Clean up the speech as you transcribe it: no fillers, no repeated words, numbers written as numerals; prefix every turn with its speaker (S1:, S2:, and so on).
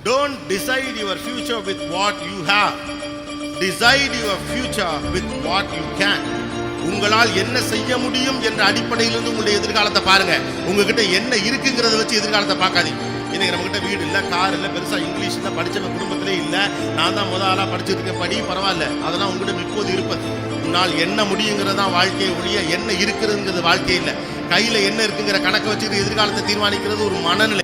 S1: Don't decide your future with what you have. Decide your future with what you can. உங்களால் என்ன செய்ய முடியும் என்ற அடிப்படையிலிருந்து உங்களுடைய எதிர்காலத்தை பாருங்க. உங்ககிட்ட என்ன இருக்குங்கிறத வச்சு எதிர்காலத்தை பார்க்காதீங்க. இன்னைக்கு நம்மகிட்ட வீடு இல்லை, கார் இல்லை, பெருசா இங்கிலீஷ் இல்லை, படிச்சவங்க குடும்பத்திலே இல்லை, நான் தான் முதலா படிச்சுட்டு இருக்கேன், படி பரவாயில்ல, அதெல்லாம் உங்ககிட்ட இப்போது இருப்பது. உன்னால் என்ன முடியுங்கிறதான் வாழ்க்கையை ஒழிய என்ன இருக்கிறதுங்கிறது வாழ்க்கை இல்லை. கையில என்ன இருக்குங்கிற கணக்கை வச்சுட்டு எதிர்காலத்தை தீர்மானிக்கிறது ஒரு மனநிலை.